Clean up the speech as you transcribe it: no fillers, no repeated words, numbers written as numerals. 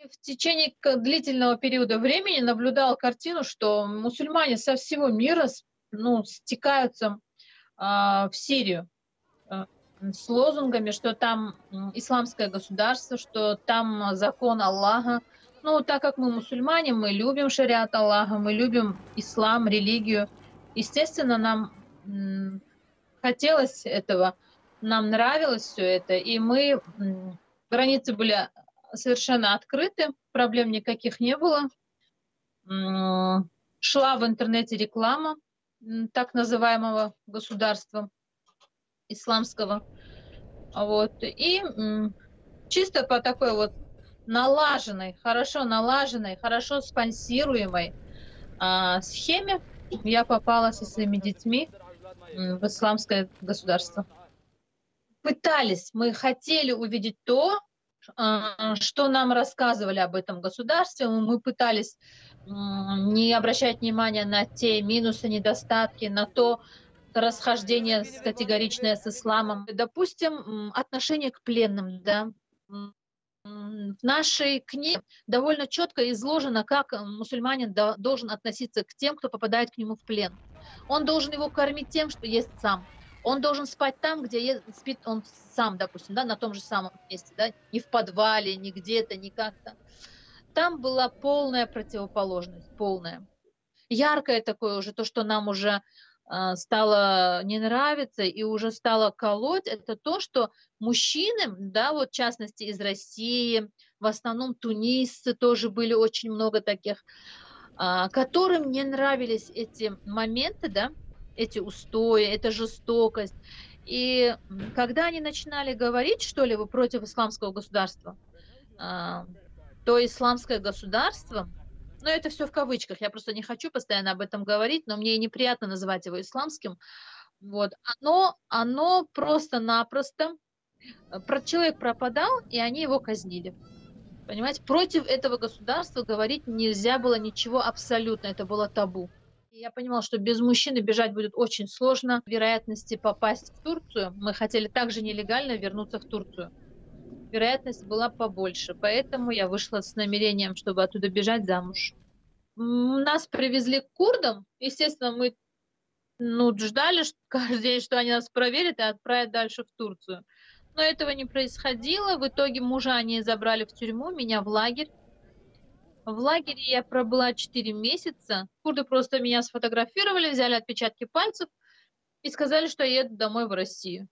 В течение длительного периода времени наблюдал картину, что мусульмане со всего мира стекаются в Сирию с лозунгами, что там исламское государство, что там закон Аллаха. Ну, так как мы мусульмане, мы любим шариат Аллаха, мы любим ислам, религию. Естественно, нам хотелось этого, нам нравилось все это, и границы были совершенно открыты, проблем никаких не было. Шла в интернете реклама так называемого государства исламского. Вот. И чисто по такой вот хорошо налаженной, хорошо спонсируемой схеме я попала со своими детьми в исламское государство. Мы хотели увидеть то, что нам рассказывали об этом государстве. Мы пытались не обращать внимания на те минусы, недостатки, на то расхождение категоричное с исламом. Допустим, отношение к пленным, да. В нашей книге довольно четко изложено, как мусульманин должен относиться к тем, кто попадает к нему в плен. Он должен его кормить тем, что ест сам. Он должен спать там, где спит он сам, допустим, да, на том же самом месте, да, не в подвале, не где-то, не как-то. Там была полная противоположность, полная. Яркое такое уже, то, что нам уже стало не нравиться и уже стало колоть, это то, что мужчины, да, вот в частности из России, в основном тунисцы тоже были очень много таких, которым не нравились эти моменты, да, эти устои, эта жестокость. И когда они начинали говорить что-либо против исламского государства, то исламское государство, но это все в кавычках, я просто не хочу постоянно об этом говорить, но мне и неприятно называть его исламским. Вот. Оно просто-напросто, человек пропадал, и они его казнили. Понимаете, против этого государства говорить нельзя было ничего абсолютно, это было табу. И я понимала, что без мужчины бежать будет очень сложно. Вероятности попасть в Турцию, мы хотели также нелегально вернуться в Турцию. Вероятность была побольше, поэтому я вышла с намерением, чтобы оттуда бежать замуж. Нас привезли к курдам, естественно, мы ждали каждый день, что они нас проверят и отправят дальше в Турцию. Но этого не происходило, в итоге мужа они забрали в тюрьму, меня в лагерь. В лагере я пробыла 4 месяца, курды просто меня сфотографировали, взяли отпечатки пальцев и сказали, что я еду домой в Россию.